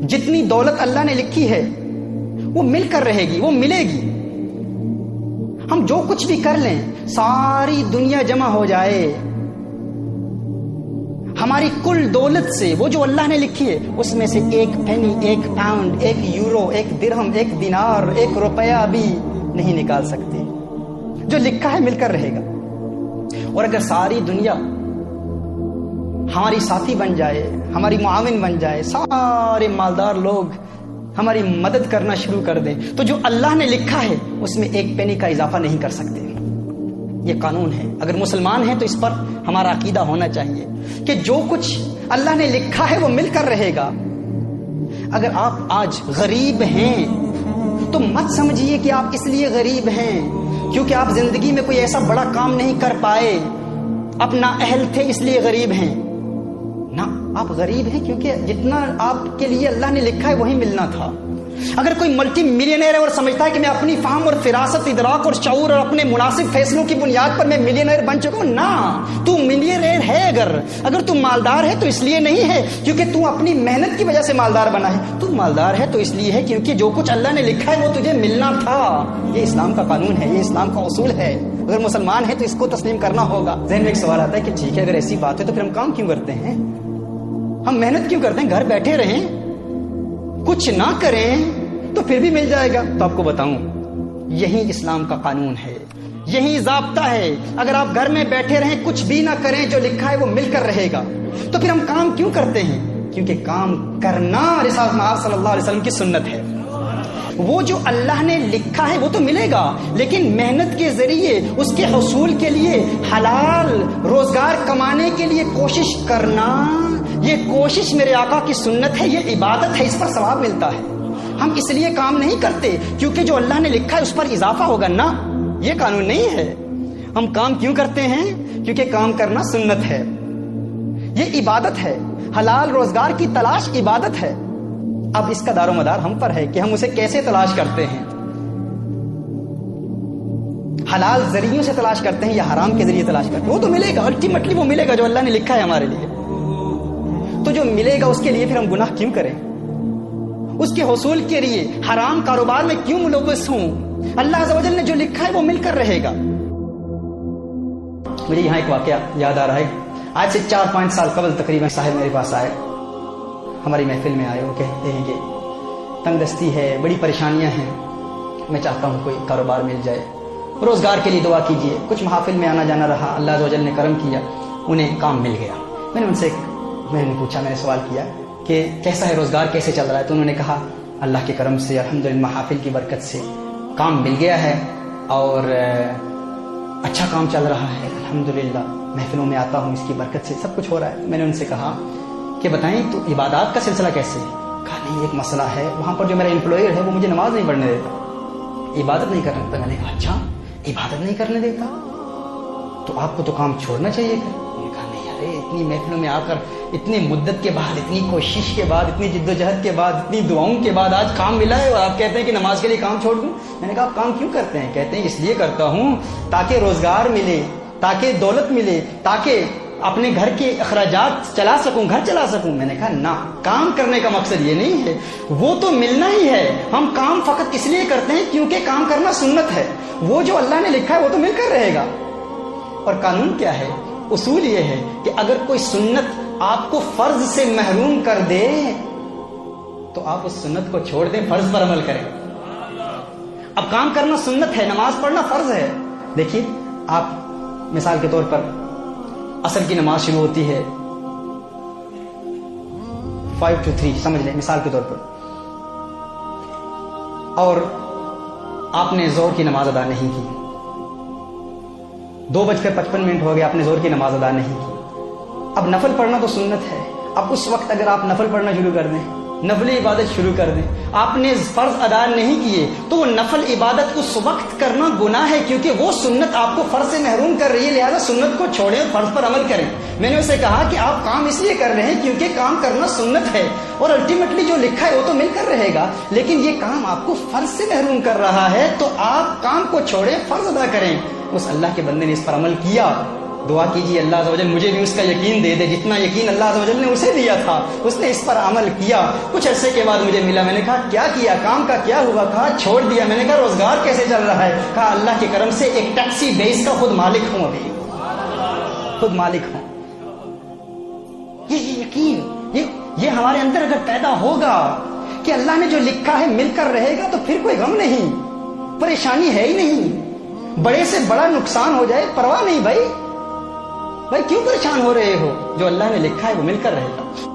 جتنی دولت اللہ نے لکھی ہے وہ مل کر رہے گی، وہ ملے گی. ہم جو کچھ بھی کر لیں، ساری دنیا جمع ہو جائے، ہماری کل دولت سے وہ جو اللہ نے لکھی ہے اس میں سے ایک پینی، ایک پاؤنڈ، ایک یورو، ایک درہم، ایک دینار، ایک روپیہ بھی نہیں نکال سکتے. جو لکھا ہے مل کر رہے گا. اور اگر ساری دنیا ہماری ساتھی بن جائے، ہماری معاون بن جائے، سارے مالدار لوگ ہماری مدد کرنا شروع کر دیں، تو جو اللہ نے لکھا ہے اس میں ایک پینی کا اضافہ نہیں کر سکتے. یہ قانون ہے. اگر مسلمان ہیں تو اس پر ہمارا عقیدہ ہونا چاہیے کہ جو کچھ اللہ نے لکھا ہے وہ مل کر رہے گا. اگر آپ آج غریب ہیں تو مت سمجھیے کہ آپ اس لیے غریب ہیں کیونکہ آپ زندگی میں کوئی ایسا بڑا کام نہیں کر پائے، آپ نااہل تھے اس لیے غریب ہیں. نہ، آپ غریب ہیں کیونکہ جتنا آپ کے لیے اللہ نے لکھا ہے وہی ملنا تھا. اگر کوئی ملٹی ملینئر ہے اور سمجھتا ہے کہ میں اپنی فہم اور فراست، ادراک اور شعور اور اپنے مناسب فیصلوں کی بنیاد پر میں ملینئر بن چکا ہوں، نہ، تو ملینئر ہے. اگر تو مالدار ہے تو اس لیے نہیں ہے کیونکہ تو اپنی محنت کی وجہ سے مالدار بنا ہے. تو مالدار ہے تو اس لیے ہے کیونکہ جو کچھ اللہ نے لکھا ہے وہ تجھے ملنا تھا. یہ اسلام کا قانون ہے، یہ اسلام کا اصول ہے. اگر مسلمان ہے تو اس کو تسلیم کرنا ہوگا. ذہن میں ایک سوال آتا ہے کہ ٹھیک ہے، اگر ایسی بات ہے تو پھر ہم کام کیوں کرتے ہیں؟ ہم محنت کیوں کرتے ہیں؟ گھر بیٹھے رہیں، کچھ نہ کریں تو پھر بھی مل جائے گا. تو آپ کو بتاؤں، یہی اسلام کا قانون ہے، یہی ضابطہ ہے. اگر آپ گھر میں بیٹھے رہیں، کچھ بھی نہ کریں، جو لکھا ہے وہ مل کر رہے گا. تو پھر ہم کام کیوں کرتے ہیں؟ کیونکہ کام کرنا رسالت مآب صلی اللہ علیہ وسلم کی سنت ہے. وہ جو اللہ نے لکھا ہے وہ تو ملے گا، لیکن محنت کے ذریعے اس کے حصول کے لیے حلال روزگار کمانے کے لیے کوشش کرنا، یہ کوشش میرے آقا کی سنت ہے، یہ عبادت ہے، اس پر ثواب ملتا ہے. ہم اس لیے کام نہیں کرتے کیونکہ جو اللہ نے لکھا ہے اس پر اضافہ ہوگا، نہ، یہ قانون نہیں ہے. ہم کام کیوں کرتے ہیں؟ کیونکہ کام کرنا سنت ہے، یہ عبادت ہے. حلال روزگار کی تلاش عبادت ہے. اب اس کا دار و مدار ہم پر ہے کہ ہم اسے کیسے تلاش کرتے ہیں. حلال ذریعوں سے تلاش کرتے ہیں یا حرام کے ذریعے تلاش کرتے ہیں؟ وہ تو ملے گا، الٹیمیٹلی وہ ملے گا جو اللہ نے لکھا ہے ہمارے لیے. تو جو ملے گا اس کے لیے پھر ہم گناہ کیوں کریں؟ اس کے حصول کے لیے حرام کاروبار میں کیوں ملوث ہوں؟ اللہ عز و جل نے جو لکھا ہے وہ مل کر رہے گا. مجھے یہاں ایک واقعہ یاد آ رہا ہے. آج سے 4-5 سال قبل تقریباً صاحب میرے پاس آئے، ہماری محفل میں آئے. وہ کہتے ہیں کہ تنگ دستی ہے، بڑی پریشانیاں ہیں، میں چاہتا ہوں کوئی کاروبار مل جائے، روزگار کے لیے دعا کیجیے. کچھ محافل میں آنا جانا رہا، اللہ عز و جل نے کرم کیا، انہیں کام مل گیا. میں نے ان سے پوچھا، میں نے سوال کیا کہ کیسا ہے روزگار، کیسے چل رہا ہے؟ تو انہوں نے کہا اللہ کے کرم سے، الحمدللہ، محافل کی برکت سے کام مل گیا ہے اور اچھا کام چل رہا ہے، الحمدللہ، محفلوں میں آتا ہوں، اس کی برکت سے سب کچھ ہو رہا ہے. میں نے ان سے کہا کہ بتائیں تو عبادات کا سلسلہ کیسے ہے؟ کہا نہیں، ایک مسئلہ ہے، وہاں پر جو میرا امپلائر ہے وہ مجھے نماز نہیں پڑھنے دیتا، عبادت نہیں کرنے دیتا. میں نے کہا اچھا، عبادت نہیں کرنے دیتا تو آپ کو تو کام چھوڑنا چاہیے. انہوں نے کہا نہیں، ارے اتنی محفلوں میں آ کر، اتنی مدت کے بعد، اتنی کوشش کے بعد، اتنی جد و جہد کے بعد، اتنی دعاؤں کے بعد آج کام ملا ہے اور آپ کہتے ہیں کہ نماز کے لیے کام چھوڑ دوں. میں نے کہا آپ کام کیوں کرتے ہیں؟ کہتے ہیں اس لیے کرتا ہوں تاکہ روزگار ملے، تاکہ دولت ملے، تاکہ اپنے گھر کے اخراجات چلا سکوں، گھر چلا سکوں. میں نے کہا نہ، کام کرنے کا مقصد یہ نہیں ہے، وہ تو ملنا ہی ہے. ہم کام فقط اس لیے کرتے ہیں کیونکہ کام کرنا سنت ہے. وہ جو اللہ نے لکھا ہے وہ تو مل کر رہے گا. اور قانون کیا ہے؟ اصول یہ ہے کہ اگر کوئی سنت آپ کو فرض سے محروم کر دے تو آپ اس سنت کو چھوڑ دیں، فرض پر عمل کریں. اب کام کرنا سنت ہے، نماز پڑھنا فرض ہے. دیکھیے، آپ مثال کے طور پر عصر کی نماز شروع ہوتی ہے 5 to 3، سمجھ لیں مثال کے طور پر، اور آپ نے ظہر کی نماز ادا نہیں کی، 2:55 ہو گئے، آپ نے ظہر کی نماز ادا نہیں کی. اب نفل پڑھنا تو سنت ہے. اب اس وقت اگر آپ نفل پڑھنا شروع کر دیں، نفل عبادت شروع کر دیں، آپ نے فرض ادا نہیں کیے تو وہ نفل عبادت اس وقت کرنا گناہ ہے کیونکہ وہ سنت آپ کو فرض سے محروم کر رہی ہے. لہذا سنت کو چھوڑیں اور فرض پر عمل کریں. میں نے اسے کہا کہ آپ کام اس لیے کر رہے ہیں کیونکہ کام کرنا سنت ہے اور الٹیمیٹلی جو لکھا ہے وہ تو مل کر رہے گا، لیکن یہ کام آپ کو فرض سے محروم کر رہا ہے تو آپ کام کو چھوڑیں، فرض ادا کریں. اس اللہ کے بندے نے اس پر عمل کیا دعا کیجیے اللہ عز و جل مجھے بھی اس کا یقین دے دے جتنا یقین اللہ عز و جل نے اسے دیا تھا. اس نے اس پر عمل کیا. کچھ عرصے کے بعد مجھے ملا. میں نے کہا کیا کیا, کام کا کیا ہوا؟ کہا چھوڑ دیا. میں نے کہا روزگار کیسے چل رہا ہے؟ کہا اللہ کے کرم سے ایک ٹیکسی بیس کا خود مالک ہوں, ابھی خود مالک ہوں. یہ یقین یہ ہمارے اندر اگر پیدا ہوگا کہ اللہ نے جو لکھا ہے مل کر رہے گا, تو پھر کوئی غم نہیں, پریشانی ہے ہی نہیں. بڑے سے بڑا نقصان ہو جائے پرواہ نہیں. بھائی کیوں پریشان ہو رہے ہو؟ جو اللہ نے لکھا ہے وہ مل کر رہے گا.